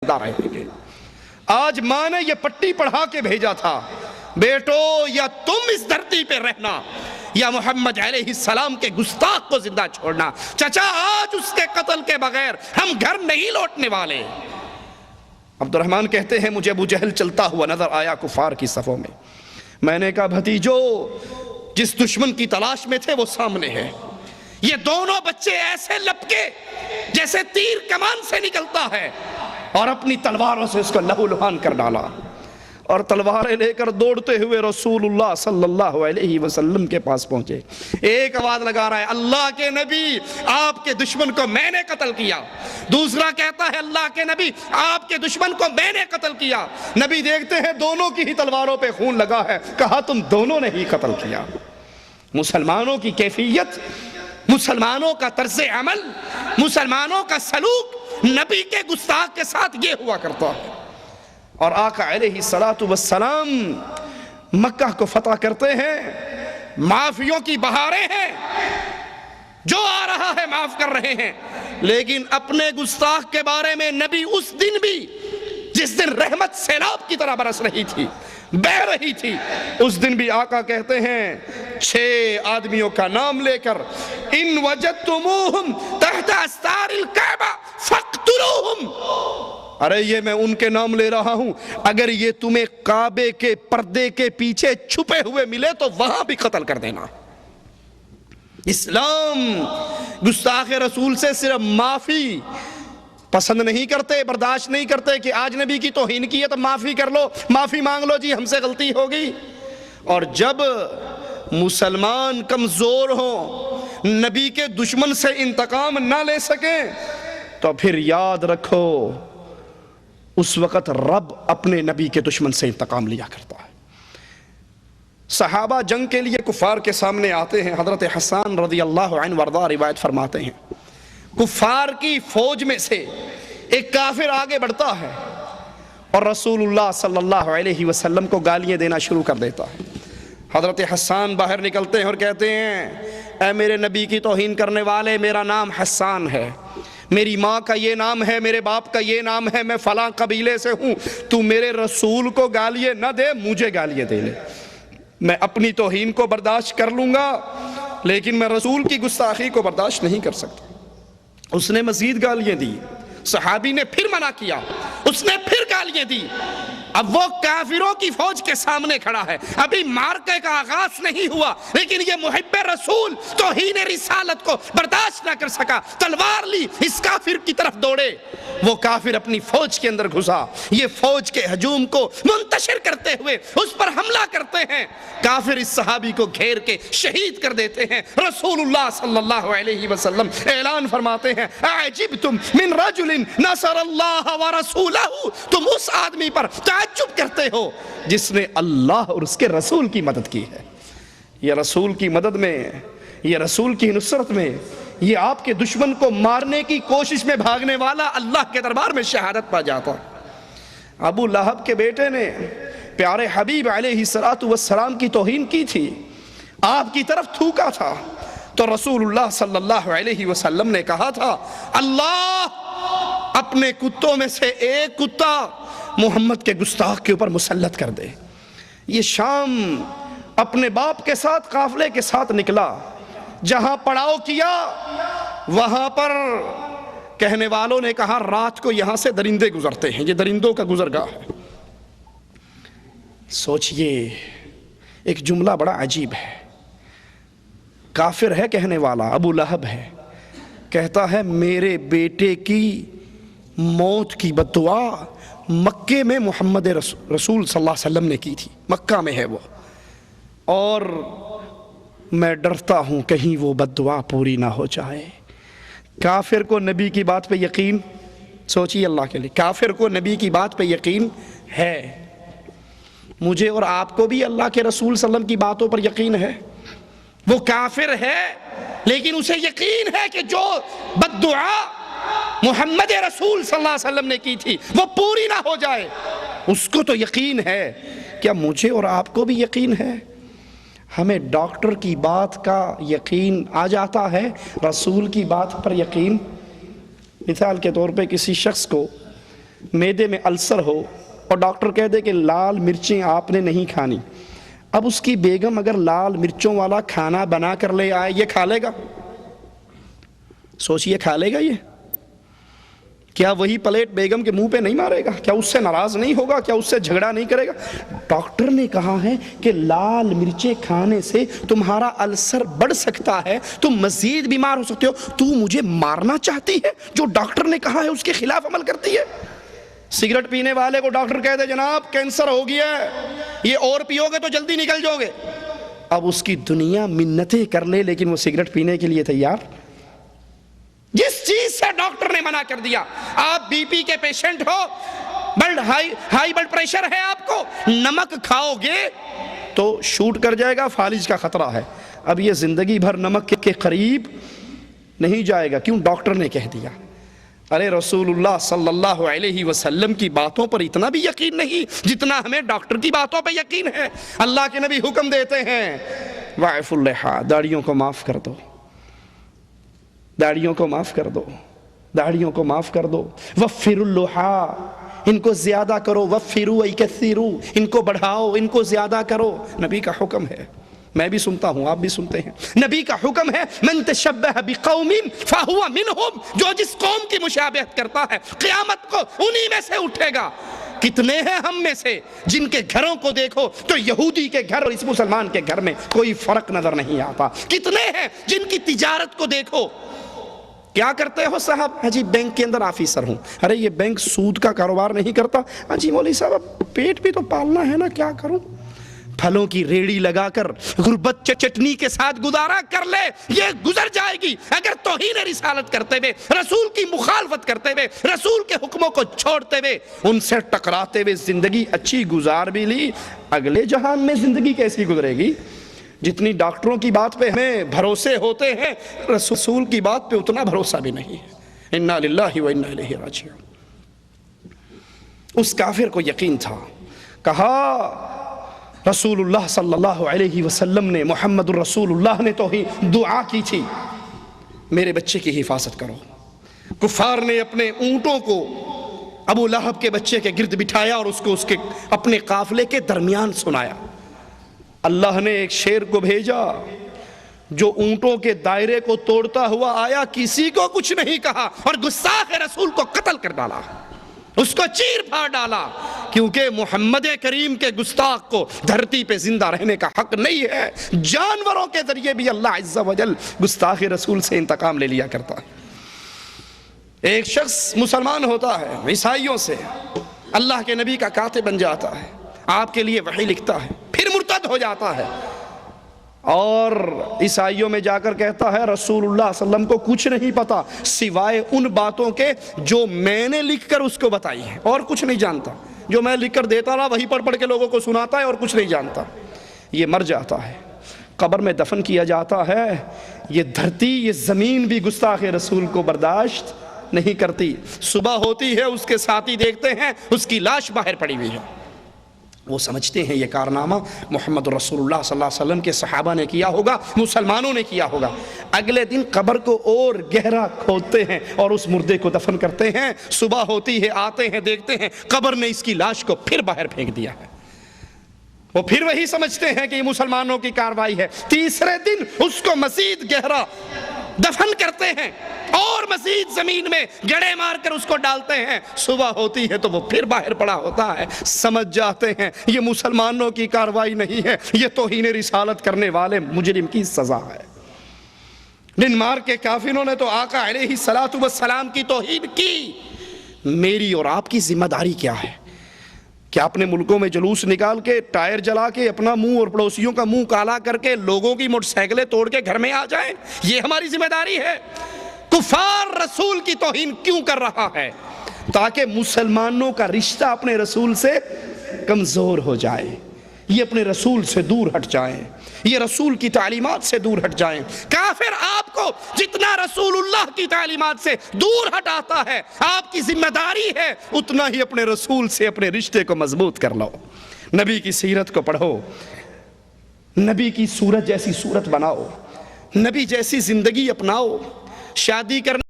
رہیں گے۔ آج ماں نے یہ پٹی پڑھا کے بھیجا تھا، بیٹو یا تم اس دھرتی پہ رہنا یا محمد علیہ السلام کے گستاخ کو زندہ چھوڑنا۔ چچا آج اس کے قتل کے بغیر ہم گھر نہیں لوٹنے والے۔ عبد الرحمن کہتے ہیں مجھے ابو جہل چلتا ہوا نظر آیا کفار کی صفوں میں نے کہا بھتیجو جس دشمن کی تلاش میں تھے وہ سامنے ہے۔ یہ دونوں بچے ایسے لپکے جیسے تیر کمان سے نکلتا ہے اور اپنی تلواروں سے اس کو لہو لہان کر ڈالا اور تلواریں لے کر دوڑتے ہوئے رسول اللہ صلی اللہ علیہ وسلم کے پاس پہنچے۔ ایک آواز لگا رہا ہے اللہ کے نبی آپ کے دشمن کو میں نے قتل کیا، دوسرا کہتا ہے اللہ کے نبی آپ کے دشمن کو میں نے قتل کیا۔ نبی دیکھتے ہیں دونوں کی ہی تلواروں پہ خون لگا ہے، کہا تم دونوں نے ہی قتل کیا۔ مسلمانوں کی کیفیت، مسلمانوں کا طرز عمل، مسلمانوں کا سلوک نبی کے گستاخ کے ساتھ یہ ہوا کرتا ہے۔ اور آقا علیہ السلام مکہ کو فتح کرتے ہیں، معافیوں کی بہاریں ہیں، جو آ رہا ہے معاف کر رہے ہیں، لیکن اپنے گستاخ کے بارے میں نبی اس دن بھی جس دن رحمت سیلاب کی طرح برس رہی تھی، بہ رہی تھی، اس دن بھی آقا کہتے ہیں 6 آدمیوں کا نام لے کر ان وجدتموہم تحت استار الکعبہ فاقتلوہم، ارے یہ میں ان کے نام لے رہا ہوں، اگر یہ تمہیں کعبے کے پردے کے پیچھے چھپے ہوئے ملے تو وہاں بھی قتل کر دینا۔ اسلام گستاخ رسول سے صرف معافی پسند نہیں کرتے، برداشت نہیں کرتے کہ آج نبی کی توہین کی ہے تو معافی کر لو، معافی مانگ لو جی ہم سے غلطی ہوگی۔ اور جب مسلمان کمزور ہوں، نبی کے دشمن سے انتقام نہ لے سکیں تو پھر یاد رکھو اس وقت رب اپنے نبی کے دشمن سے انتقام لیا کرتا ہے۔ صحابہ جنگ کے لیے کفار کے سامنے آتے ہیں، حضرت حسان رضی اللہ عنہ وارضہ روایت فرماتے ہیں کفار کی فوج میں سے ایک کافر آگے بڑھتا ہے اور رسول اللہ صلی اللہ علیہ وسلم کو گالیاں دینا شروع کر دیتا ہے۔ حضرت حسان باہر نکلتے ہیں اور کہتے ہیں اے میرے نبی کی توہین کرنے والے، میرا نام حسان ہے، میری ماں کا یہ نام ہے، میرے باپ کا یہ نام ہے، میں فلاں قبیلے سے ہوں، تو میرے رسول کو گالیاں نہ دے، مجھے گالیاں دے لے، میں اپنی توہین کو برداشت کر لوں گا لیکن میں رسول کی گستاخی کو برداشت نہیں کر سکتا۔ اس نے مزید گالیاں دی، صحابی نے پھر منع کیا، اس نے پھر گالیاں دی۔ اب وہ کافروں کی فوج کے سامنے کھڑا ہے، ابھی مارکے کا آغاز نہیں ہوا لیکن یہ محب رسول توہین رسالت کو برداشت نہ کر سکا، تلوار لی اس کافر کی طرف دوڑے، وہ کافر اپنی فوج کے اندر گھسا، یہ فوج کے ہجوم کو منتشر کرتے ہوئے اس پر حملہ کرتے ہیں، کافر اس صحابی کو گھیر کے شہید کر دیتے ہیں۔ رسول اللہ صلی اللہ علیہ وسلم اعلان فرماتے ہیں اعجبتم من رجل نصر اللہ ورسولہ، تم اس آدمی پر تعجب کرتے ہو جس نے اللہ اور اس کے رسول کی مدد کی ہے۔ یہ رسول کی مدد میں، یہ رسول کی نصرت میں، یہ آپ کے دشمن کو مارنے کی کوشش میں بھاگنے والا اللہ کے دربار میں شہادت پا جاتا۔ ابو لہب کے بیٹے نے پیارے حبیب علیہ السلام کی توہین کی تھی، آپ کی طرف تھوکا تھا تو رسول اللہ صلی اللہ علیہ وسلم نے کہا تھا اللہ اپنے کتوں میں سے ایک کتا محمد کے گستاخ کے اوپر مسلط کر دے۔ یہ شام اپنے باپ کے ساتھ قافلے کے ساتھ نکلا، جہاں پڑاؤ کیا وہاں پر کہنے والوں نے کہا رات کو یہاں سے درندے گزرتے ہیں، یہ درندوں کا گزرگاہ ہے۔ سوچئے ایک جملہ بڑا عجیب ہے، کافر ہے کہنے والا، ابو لہب ہے، کہتا ہے میرے بیٹے کی موت کی بددعا مکے میں محمد رسول صلی اللہ علیہ وسلم نے کی تھی، مکہ میں ہے وہ، اور میں ڈرتا ہوں کہیں وہ بددعا پوری نہ ہو جائے۔ کافر کو نبی کی بات پہ یقین، سوچیے اللہ کے لیے، کافر کو نبی کی بات پہ یقین ہے، مجھے اور آپ کو بھی اللہ کے رسول صلی اللہ علیہ وسلم کی باتوں پر یقین ہے۔ وہ کافر ہے لیکن اسے یقین ہے کہ جو بددعا محمد رسول صلی اللہ علیہ وسلم نے کی تھی وہ پوری نہ ہو جائے، اس کو تو یقین ہے۔ کیا مجھے اور آپ کو بھی یقین ہے؟ ہمیں ڈاکٹر کی بات کا یقین آ جاتا ہے، رسول کی بات پر یقین۔ مثال کے طور پہ کسی شخص کو میدے میں السر ہو اور ڈاکٹر کہہ دے کہ لال مرچیں آپ نے نہیں کھانی، اب اس کی بیگم اگر لال مرچوں والا کھانا بنا کر لے آئے، یہ کھا لے گا؟ سوچئے کھا لے گا یہ؟ کیا وہی پلیٹ بیگم کے منہ پہ نہیں مارے گا؟ کیا اس سے ناراض نہیں ہوگا؟ کیا اس سے جھگڑا نہیں کرے گا؟ ڈاکٹر نے کہا ہے کہ لال مرچیں کھانے سے تمہارا السر بڑھ سکتا ہے، تم مزید بیمار ہو سکتے ہو، تو مجھے مارنا چاہتی ہے؟ جو ڈاکٹر نے کہا ہے اس کے خلاف عمل کرتی ہے۔ سگریٹ پینے والے کو ڈاکٹر کہہ دے جناب کینسر ہو گیا ہے، یہ اور پیو گے تو جلدی نکل جاؤ گے، اب اس کی دنیا منتیں کر لے لیکن وہ سگریٹ پینے کے لیے تیار۔ جس چیز سے ڈاکٹر نے منع کر دیا، آپ بی پی کے پیشنٹ ہو، ہائی بلڈ پریشر ہے آپ کو، نمک کھاؤ گے تو شوٹ کر جائے گا، فالج کا خطرہ ہے، اب یہ زندگی بھر نمک کے قریب نہیں جائے گا، کیوں؟ ڈاکٹر نے کہہ دیا۔ ارے رسول اللہ صلی اللہ علیہ وسلم کی باتوں پر اتنا بھی یقین نہیں جتنا ہمیں ڈاکٹر کی باتوں پہ یقین ہے۔ اللہ کے نبی حکم دیتے ہیں وَاعْفُ اللِّحَىٰ، داڑھیوں کو معاف کر دو، داڑھیوں کو معاف کر دو، داڑھیوں کو معاف کر دو۔ وَفِّرُوا اللُّحَىٰ، ان کو زیادہ کرو، وَفِّرُوا وَيْكَثِّرُوا، ان کو بڑھاؤ، ان کو زیادہ کرو۔ نبی کا حکم ہے، میں بھی سنتا ہوں، آپ بھی سنتے ہیں، نبی کا حکم ہے من تشبہ بقوم فہو منہم، جو جس قوم کی مشابہت کرتا ہے قیامت کو انہی میں سے اٹھے گا۔ کتنے ہیں ہم میں سے جن کے گھروں کو دیکھو تو یہودی کے گھر اور اس مسلمان کے گھر میں کوئی فرق نظر نہیں آتا؟ کتنے ہیں جن کی تجارت کو دیکھو، کیا کرتے ہو صاحب؟ ہاں جی بینک کے اندر آفیسر ہوں۔ ارے یہ بینک سود کا کاروبار نہیں کرتا؟ ہاں جی مولوی صاحب اب پیٹ بھی تو پالنا ہے نا، کیا کروں؟ پھلوں کی ریڑی لگا کر غربت چٹنی کے ساتھ گزارا کر لے، یہ گزر جائے گی۔ اگر توہین رسالت کرتے ہوئے، رسول کی مخالفت کرتے ہوئے، رسول کے حکموں کو چھوڑتے ہوئے، ان سے ٹکراتے ہوئے زندگی اچھی گزار بھی لی، اگلے جہان میں زندگی کیسی گزرے گی؟ جتنی ڈاکٹروں کی بات پہ ہمیں بھروسے ہوتے ہیں، رسول کی بات پہ اتنا بھروسہ بھی نہیں ہے۔ انا للہ و انا الیہ راجعون۔ اس کافر کو یقین تھا، کہا رسول اللہ صلی اللہ علیہ وسلم نے، محمد الرسول اللہ نے تو ہی دعا کی تھی میرے بچے کی حفاظت کرو۔ کفار نے اپنے اونٹوں کو ابو لہب کے بچے کے گرد بٹھایا اور اس کو اس کے اپنے قافلے کے درمیان سنایا۔ اللہ نے ایک شیر کو بھیجا جو اونٹوں کے دائرے کو توڑتا ہوا آیا، کسی کو کچھ نہیں کہا اور گستاخ رسول کو قتل کر ڈالا، اس کو چیر پھاڑ ڈالا، کیونکہ محمد کریم کے گستاخ کو دھرتی پہ زندہ رہنے کا حق نہیں ہے۔ جانوروں کے ذریعے بھی اللہ عز و جل گستاخ رسول سے انتقام لے لیا کرتا ہے۔ ایک شخص مسلمان ہوتا ہے، عیسائیوں سے اللہ کے نبی کا کاتب بن جاتا ہے، آپ کے لیے وحی لکھتا ہے، پھر مرتد ہو جاتا ہے اور عیسائیوں میں جا کر کہتا ہے رسول اللہ صلی اللہ علیہ وسلم کو کچھ نہیں پتا سوائے ان باتوں کے جو میں نے لکھ کر اس کو بتائی ہے، اور کچھ نہیں جانتا، جو میں لکھ کر دیتا رہا وہی پڑھ پڑھ کے لوگوں کو سناتا ہے اور کچھ نہیں جانتا۔ یہ مر جاتا ہے، قبر میں دفن کیا جاتا ہے، یہ دھرتی یہ زمین بھی گستاخ رسول کو برداشت نہیں کرتی۔ صبح ہوتی ہے، اس کے ساتھی دیکھتے ہیں اس کی لاش باہر پڑی ہوئی ہے، وہ سمجھتے ہیں یہ کارنامہ محمد رسول اللہ صلی اللہ علیہ وسلم کے صحابہ نے کیا ہوگا، مسلمانوں نے کیا ہوگا۔ اگلے دن قبر کو اور گہرا کھودتے ہیں اور اس مردے کو دفن کرتے ہیں۔ صبح ہوتی ہے، آتے ہیں، دیکھتے ہیں قبر نے اس کی لاش کو پھر باہر پھینک دیا ہے۔ وہ پھر وہی سمجھتے ہیں کہ یہ مسلمانوں کی کارروائی ہے۔ تیسرے دن اس کو مزید گہرا دفن کرتے ہیں اور مزید زمین میں گڑے مار کر اس کو ڈالتے ہیں۔ صبح ہوتی ہے تو وہ پھر باہر پڑا ہوتا ہے۔ سمجھ جاتے ہیں یہ مسلمانوں کی کارروائی نہیں ہے، یہ توہین رسالت کرنے والے مجرم کی سزا ہے۔ ڈنمارک کے کافروں نے تو آقا علیہ السلام کی توہین کی۔ میری اور آپ کی ذمہ داری کیا ہے؟ کیا اپنے ملکوں میں جلوس نکال کے، ٹائر جلا کے، اپنا منہ اور پڑوسیوں کا منہ کالا کر کے لوگوں کی موٹر سائیکلیں توڑ کے گھر میں آ جائیں؟ یہ ہماری ذمہ داری ہے؟ کفار رسول کی توہین کیوں کر رہا ہے؟ تاکہ مسلمانوں کا رشتہ اپنے رسول سے کمزور ہو جائے، یہ اپنے رسول سے دور ہٹ جائیں، یہ رسول کی تعلیمات سے دور ہٹ جائیں۔ کافر آپ کو جتنا رسول اللہ کی تعلیمات سے دور ہٹاتا ہے، آپ کی ذمہ داری ہے اتنا ہی اپنے رسول سے اپنے رشتے کو مضبوط کر لو۔ نبی کی سیرت کو پڑھو، نبی کی صورت جیسی صورت بناؤ، نبی جیسی زندگی اپناؤ۔ شادی کرنے